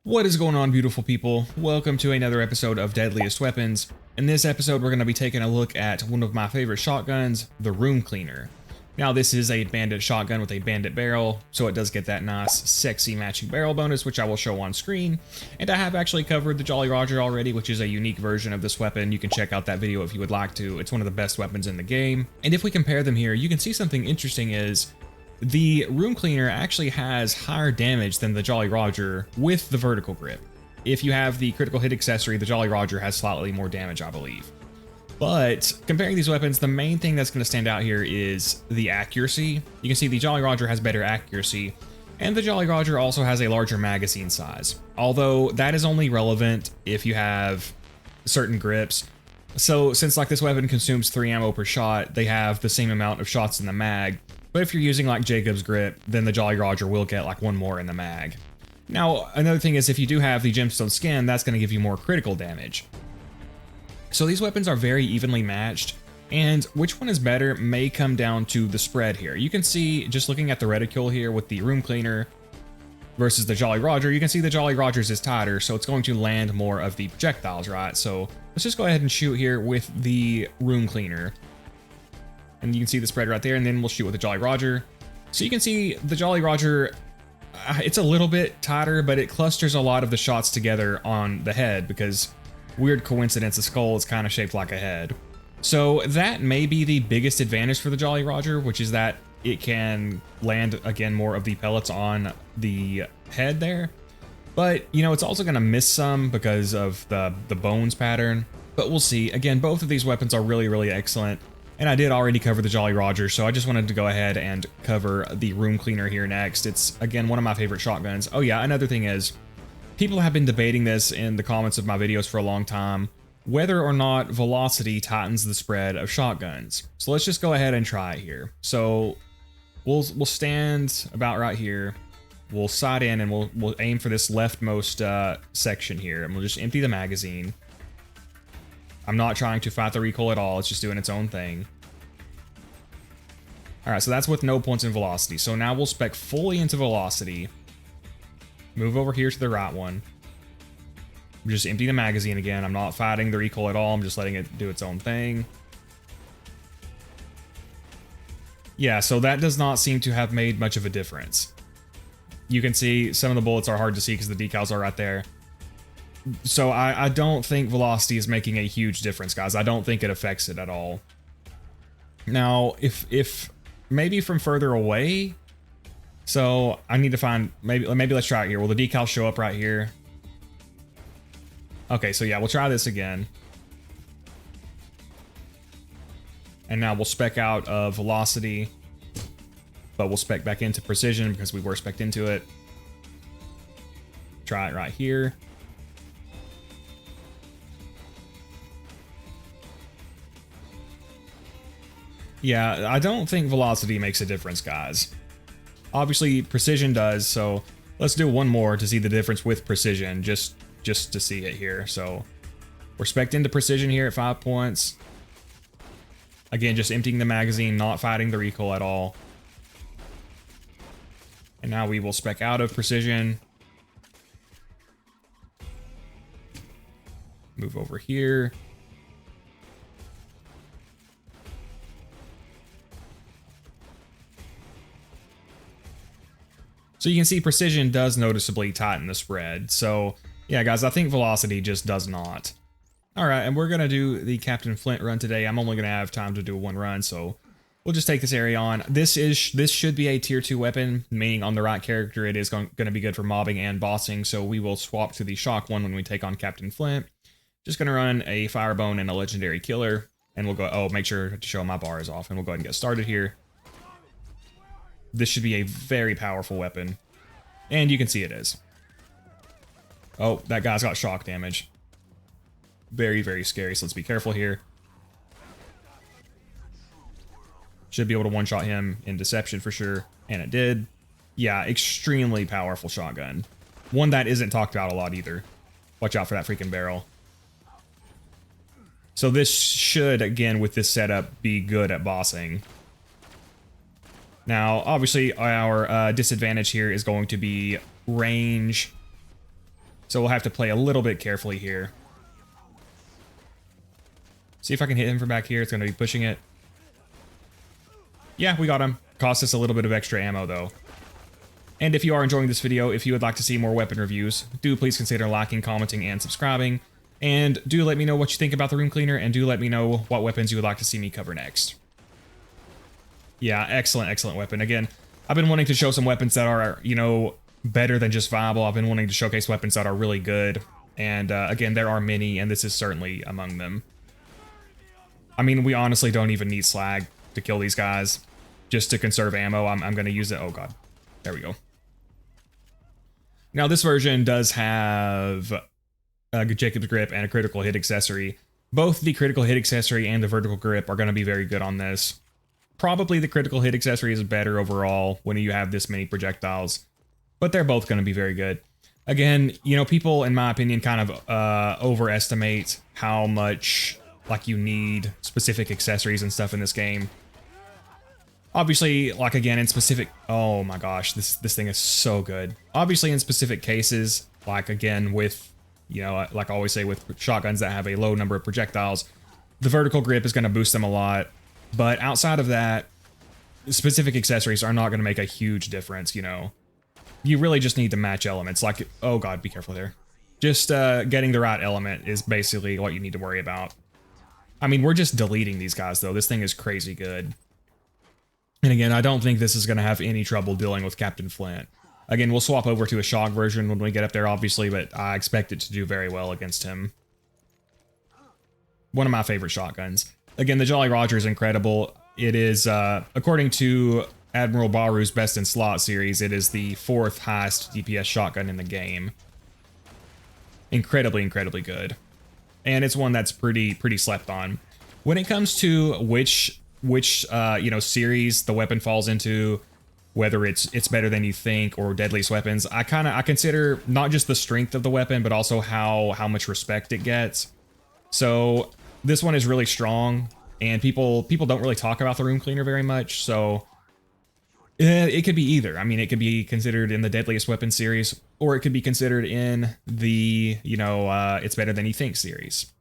What is going on, beautiful people? Welcome to another episode of Deadliest Weapons. In this episode, we're going to be taking a look at one of my favorite shotguns, the Room Cleaner. Now, this is a Bandit Shotgun with a Bandit Barrel, so it does get that nice, sexy matching barrel bonus, which I will show on screen. And I have actually covered the Jolly Roger already, which is a unique version of this weapon. You can check out that video if you would like to. It's one of the best weapons in the game. And if we compare them here, you can see something interesting is the Room Cleaner actually has higher damage than the Jolly Roger with the vertical grip. If you have the critical hit accessory, the Jolly Roger has slightly more damage, I believe. But comparing these weapons, the main thing that's going to stand out here is the accuracy. You can see the Jolly Roger has better accuracy, and the Jolly Roger also has a larger magazine size. Although that is only relevant if you have certain grips. So since like this weapon consumes 3 ammo per shot, they have the same amount of shots in the mag. But if you're using like Jacob's grip, then the Jolly Roger will get like one more in the mag. Now, another thing is if you do have the gemstone skin, that's going to give you more critical damage. So these weapons are very evenly matched, and which one is better may come down to the spread here. You can see, just looking at the reticule here with the Room Cleaner versus the Jolly Roger, you can see the Jolly Roger's is tighter, so it's going to land more of the projectiles, right? So let's just go ahead and shoot here with the Room Cleaner. And you can see the spread right there, and then we'll shoot with the Jolly Roger. So you can see the Jolly Roger, it's a little bit tighter, but it clusters a lot of the shots together on the head because, weird coincidence, the skull is kind of shaped like a head. So that may be the biggest advantage for the Jolly Roger, which is that it can land, again, more of the pellets on the head there. But, you know, it's also going to miss some because of the bones pattern. But we'll see. Again, both of these weapons are really, really excellent. And I did already cover the Jolly Roger, so I just wanted to go ahead and cover the Room Cleaner here next. It's, again, one of my favorite shotguns. Oh yeah, another thing is, people have been debating this in the comments of my videos for a long time, whether or not velocity tightens the spread of shotguns. So let's just go ahead and try it here. So we'll stand about right here. We'll side in and we'll aim for this leftmost section here, and we'll just empty the magazine. I'm not trying to fight the recoil at all, it's just doing its own thing. Alright, so that's with no points in velocity. So now we'll spec fully into velocity. Move over here to the right one. Just empty the magazine again. I'm not fighting the recoil at all, I'm just letting it do its own thing. Yeah, so that does not seem to have made much of a difference. You can see some of the bullets are hard to see because the decals are right there. So I don't think velocity is making a huge difference, guys. I don't think it affects it at all. Now, if maybe from further away, so I need to find, maybe let's try it here. Will the decals show up right here? Okay, so yeah, we'll try this again. And now we'll spec out of velocity, but we'll spec back into precision because we were spec'd into it. Try it right here. Yeah, I don't think velocity makes a difference, guys. Obviously, precision does, so let's do one more to see the difference with precision, just to see it here. So we're spec'd into precision here at 5 points. Again, just emptying the magazine, not fighting the recoil at all. And now we will spec out of precision. Move over here. So you can see precision does noticeably tighten the spread. So yeah, guys, I think velocity just does not. All right, and we're going to do the Captain Flynt run today. I'm only going to have time to do one run, so we'll just take this area on. This should be a tier 2 weapon, meaning on the right character it is going to be good for mobbing and bossing, so we will swap to the shock one when we take on Captain Flynt. Just going to run a Firebone and a Legendary Killer, and we'll go, oh, make sure to show my bars off, and we'll go ahead and get started here. This should be a very powerful weapon. And you can see it is. Oh, that guy's got shock damage. Very, very scary, so let's be careful here. Should be able to one-shot him in Deception for sure. And it did. Yeah, extremely powerful shotgun. One that isn't talked about a lot either. Watch out for that freaking barrel. So this should, again, with this setup, be good at bossing. Now, obviously, our disadvantage here is going to be range So we'll have to play a little bit carefully here. See if I can hit him from back here. It's going to be pushing it. Yeah, we got him. Cost us a little bit of extra ammo, though. And if you are enjoying this video, if you would like to see more weapon reviews, do please consider liking, commenting, and subscribing. And do let me know what you think about the Room Cleaner, and do let me know what weapons you would like to see me cover next. Yeah, excellent, excellent weapon. Again, I've been wanting to show some weapons that are, you know, better than just viable. I've been wanting to showcase weapons that are really good. And again, there are many, and this is certainly among them. I mean, we honestly don't even need slag to kill these guys. Just to conserve ammo, I'm going to use it. Oh, God. There we go. Now, this version does have a Jacob's Grip and a critical hit accessory. Both the critical hit accessory and the vertical grip are going to be very good on this. Probably the critical hit accessory is better overall when you have this many projectiles, but they're both going to be very good. Again, you know, people, in my opinion, kind of overestimate how much, like, you need specific accessories and stuff in this game. Obviously, like, again, in specific... Oh my gosh, this thing is so good. Obviously, in specific cases, like, again, with, you know, like I always say, with shotguns that have a low number of projectiles, the vertical grip is going to boost them a lot. But outside of that, specific accessories are not going to make a huge difference, you know. You really just need to match elements. Like, oh God, be careful there. Just getting the right element is basically what you need to worry about. I mean, we're just deleting these guys, though. This thing is crazy good. And again, I don't think this is going to have any trouble dealing with Captain Flynt. Again, we'll swap over to a shock version when we get up there, obviously, but I expect it to do very well against him. One of my favorite shotguns. Again, the Jolly Roger is incredible. It is, according to Admiral Baru's Best in Slot series, it is the 4th highest DPS shotgun in the game. Incredibly, incredibly good. And it's one that's pretty slept on. When it comes to which you know, series the weapon falls into, whether it's better than you think or Deadliest Weapons, I consider not just the strength of the weapon, but also how much respect it gets. So this one is really strong, and people don't really talk about the Room Cleaner very much, so it could be either. I mean, it could be considered in the Deadliest Weapons series, or it could be considered in the, you know, it's better than you think series.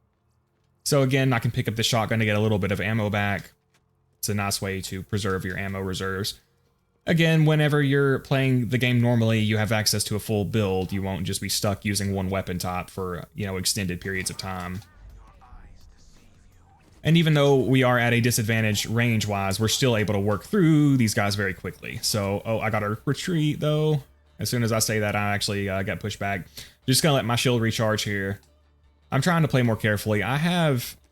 So again, I can pick up the shotgun to get a little bit of ammo back. It's a nice way to preserve your ammo reserves. Again, whenever you're playing the game normally, you have access to a full build. You won't just be stuck using one weapon type for, you know, extended periods of time. And even though we are at a disadvantage range-wise, we're still able to work through these guys very quickly. So, oh, I got to retreat, though. As soon as I say that, I actually get pushed back. Just gonna let my shield recharge here. I'm trying to play more carefully.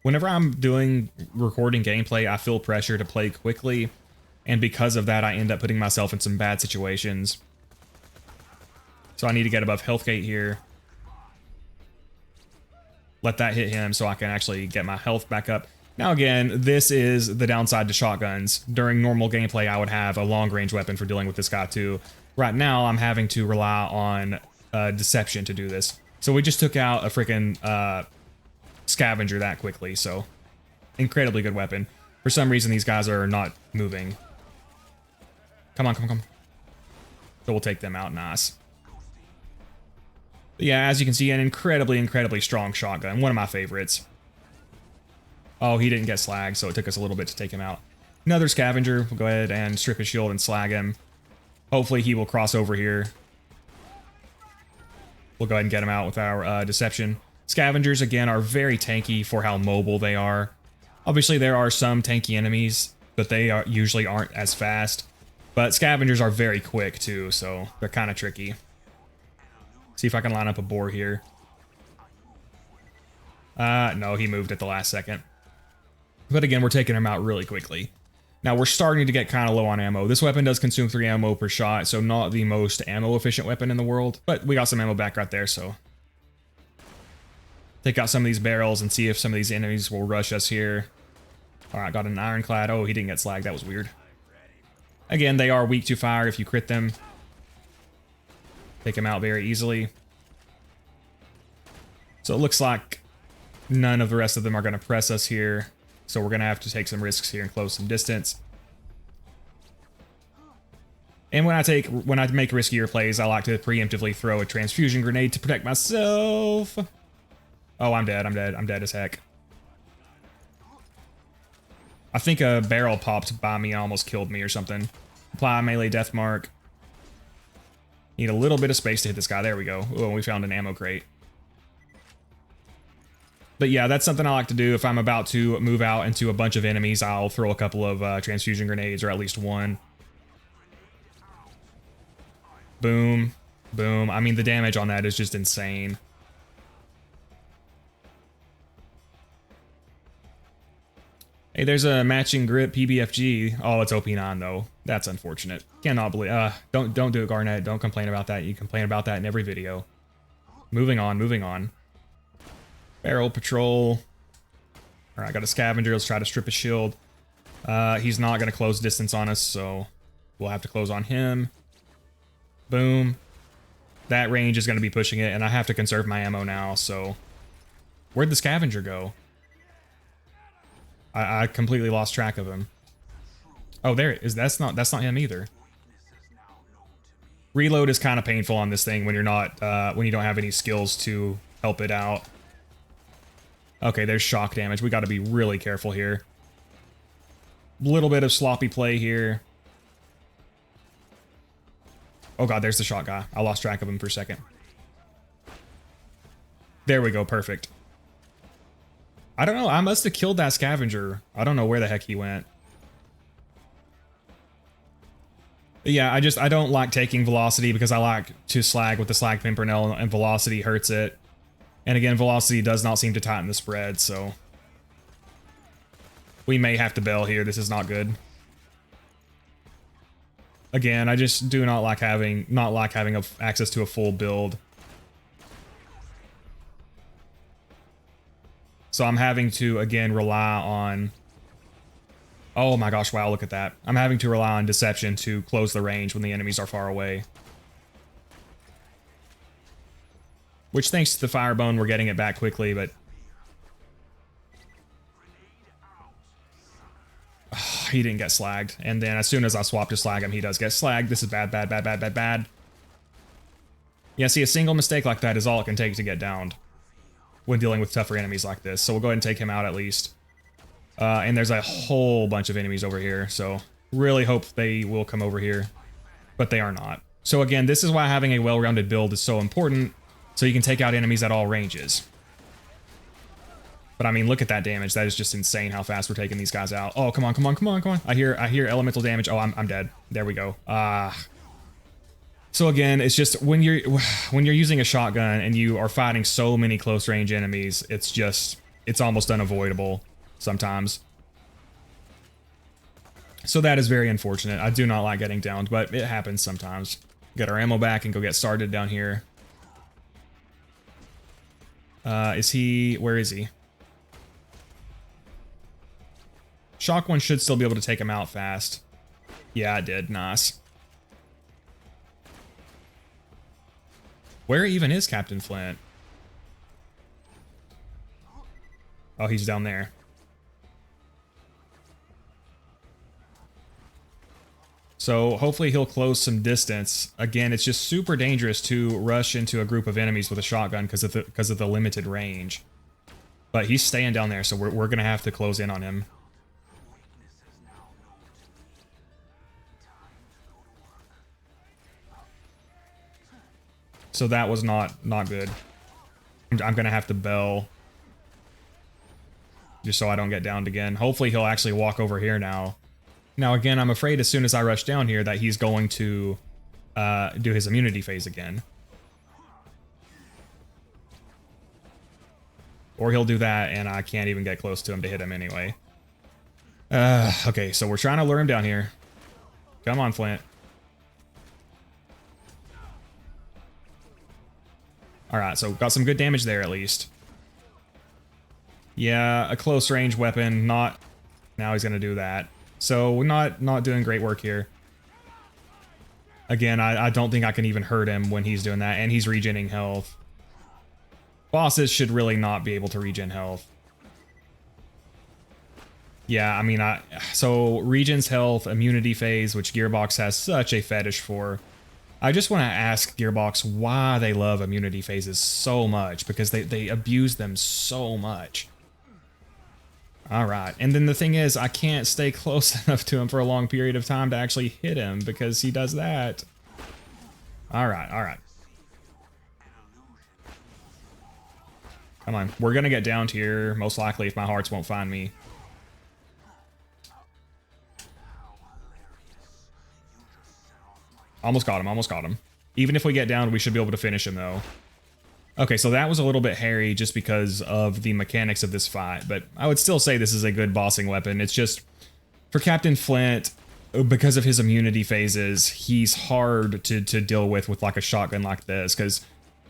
Whenever I'm doing recording gameplay, I feel pressure to play quickly. And because of that, I end up putting myself in some bad situations. So I need to get above health gate here. Let that hit him so I can actually get my health back up. Now again, this is the downside to shotguns. During normal gameplay, I would have a long-range weapon for dealing with this guy too. Right now, I'm having to rely on deception to do this. So we just took out a freaking scavenger that quickly, so incredibly good weapon. For some reason, these guys are not moving. Come on, come on, come on. So we'll take them out, nice. But yeah, as you can see, an incredibly, incredibly strong shotgun. One of my favorites. Oh, he didn't get slagged, so it took us a little bit to take him out. Another scavenger. We'll go ahead and strip his shield and slag him. Hopefully he will cross over here. We'll go ahead and get him out with our deception. Scavengers, again, are very tanky for how mobile they are. Obviously, there are some tanky enemies, but they usually aren't as fast. But scavengers are very quick, too, so they're kind of tricky. See if I can line up a boar here. No, he moved at the last second. But again, we're taking him out really quickly. Now, we're starting to get kind of low on ammo. This weapon does consume 3 ammo per shot, so not the most ammo-efficient weapon in the world. But we got some ammo back right there, so... Take out some of these barrels and see if some of these enemies will rush us here. Alright, got an ironclad. Oh, he didn't get slagged. That was weird. Again, they are weak to fire if you crit them. Take them out very easily. So it looks like none of the rest of them are going to press us here. So we're going to have to take some risks here and close some distance. And when I make riskier plays, I like to preemptively throw a transfusion grenade to protect myself. Oh, I'm dead. I'm dead. I'm dead as heck. I think a barrel popped by me and almost killed me or something. Apply melee death mark. Need a little bit of space to hit this guy. There we go. Oh, we found an ammo crate. But yeah, that's something I like to do. If I'm about to move out into a bunch of enemies, I'll throw a couple of transfusion grenades, or at least one. Boom. Boom. I mean, the damage on that is just insane. Hey, there's a matching grip PBFG. Oh, it's OP9 though. That's unfortunate. Cannot believe. Don't do it, Garnet. Don't complain about that. You complain about that in every video. Moving on. Moving on. Barrel patrol. All right, got a scavenger. Let's try to strip a shield. He's not gonna close distance on us, so we'll have to close on him. Boom. That range is gonna be pushing it, and I have to conserve my ammo now. So, where'd the scavenger go? I completely lost track of him. Oh, there it is. That's not him either. Reload is kind of painful on this thing when you're not when you don't have any skills to help it out. Okay, there's shock damage. We got to be really careful here. Little bit of sloppy play here. Oh god, there's the shot guy. I lost track of him for a second. There we go, perfect. I don't know, I must have killed that scavenger. I don't know where the heck he went. But yeah, I don't like taking velocity because I like to slag with the slag pimpernel, and velocity hurts it. And again, velocity does not seem to tighten the spread, so we may have to bail here. This is not good. Again, I just do not like having access to a full build. So I'm having to, again, rely on... Oh my gosh, wow, look at that. I'm having to rely on deception to close the range when the enemies are far away. Which, thanks to the Firebone, we're getting it back quickly, but... he didn't get slagged. And then as soon as I swap to slag him, he does get slagged. This is bad, bad, bad, bad, bad, bad. Yeah, see, a single mistake like that is all it can take to get downed when dealing with tougher enemies like this. So we'll go ahead and take him out at least. And there's a whole bunch of enemies over here, so really hope they will come over here, but they are not. So again, this is why having a well-rounded build is so important, so you can take out enemies at all ranges. But I mean, look at that damage. That is just insane how fast we're taking these guys out. Oh, come on, come on, come on, come on. I hear elemental damage. Oh, I'm dead. There we go. So again, it's just when you're using a shotgun and you are fighting so many close range enemies, it's almost unavoidable sometimes. So that is very unfortunate. I do not like getting downed, but it happens sometimes. Get our ammo back and go get started down here. Where is he? Shock one should still be able to take him out fast. Yeah, it did. Nice. Where even is Captain Flynt? Oh, he's down there. So hopefully he'll close some distance. Again, it's just super dangerous to rush into a group of enemies with a shotgun because of the limited range. But he's staying down there, so we're gonna have to close in on him. So that was not good. I'm gonna have to bell just so I don't get downed again. Hopefully he'll actually walk over here now. Now again, I'm afraid as soon as I rush down here that he's going to do his immunity phase again. Or he'll do that and I can't even get close to him to hit him anyway. Okay, so we're trying to lure him down here. Come on, Flynt. Alright, so got some good damage there at least. Yeah, a close range weapon, not... Now he's gonna do that. So we're not doing great work here. Again, I don't think I can even hurt him when he's doing that, and he's regenerating health. Bosses should really not be able to regen health. Yeah, I mean, so Regent's Health, Immunity Phase, which Gearbox has such a fetish for. I just want to ask Gearbox why they love immunity phases so much, because they abuse them so much. All right, and then the thing is, I can't stay close enough to him for a long period of time to actually hit him because he does that. All right, all right. Come on, we're gonna get down here, most likely, if my hearts won't find me. Almost got him, almost got him. Even if we get down, we should be able to finish him, though. Okay, so that was a little bit hairy just because of the mechanics of this fight, but I would still say this is a good bossing weapon. It's just, for Captain Flynt, because of his immunity phases, he's hard to deal with like a shotgun like this, because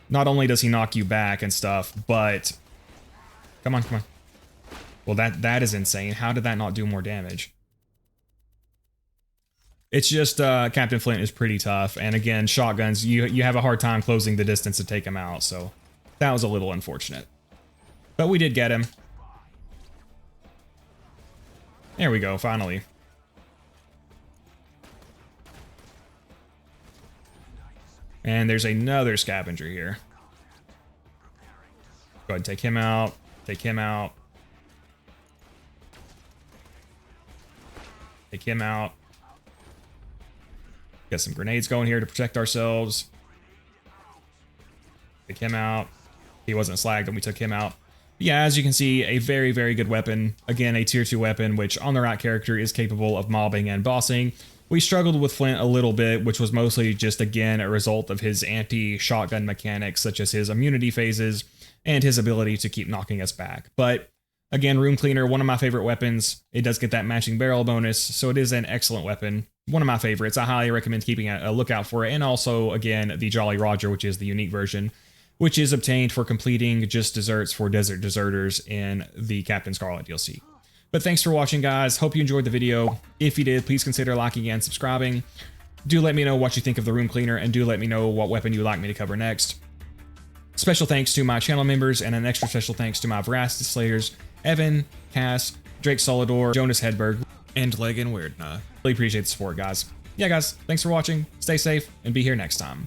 not only does he knock you back and stuff, but... Come on, come on. Well, that is insane. How did that not do more damage? It's just Captain Flynt is pretty tough, and again, shotguns, you have a hard time closing the distance to take him out, so that was a little unfortunate. But we did get him. There we go, finally. And there's another scavenger here. Go ahead and take him out. Take him out. Take him out. Got some grenades going here to protect ourselves. Take him out. He wasn't slagged when we took him out. Yeah, as you can see, a very, very good weapon. Again, a tier 2 weapon, which on the right character is capable of mobbing and bossing. We struggled with Flynt a little bit, which was mostly just, again, a result of his anti-shotgun mechanics, such as his immunity phases and his ability to keep knocking us back. But again, Room Cleaner, one of my favorite weapons. It does get that matching barrel bonus, so it is an excellent weapon. One of my favorites. I highly recommend keeping a lookout for it. And also, again, the Jolly Roger, which is the unique version, which is obtained for completing just desserts for Desert Deserters in the Captain Scarlet DLC. But thanks for watching, guys. Hope you enjoyed the video. If you did, please consider liking and subscribing. Do let me know what you think of the Room Cleaner, and do let me know what weapon you'd like me to cover next. Special thanks to my channel members, and an extra special thanks to my Voracidous Slayers, Evan, Cass, Drake Solidor, Jonas Hedberg, and Legan Weirdna. Really appreciate the support, guys. Yeah, guys, thanks for watching. Stay safe, and be here next time.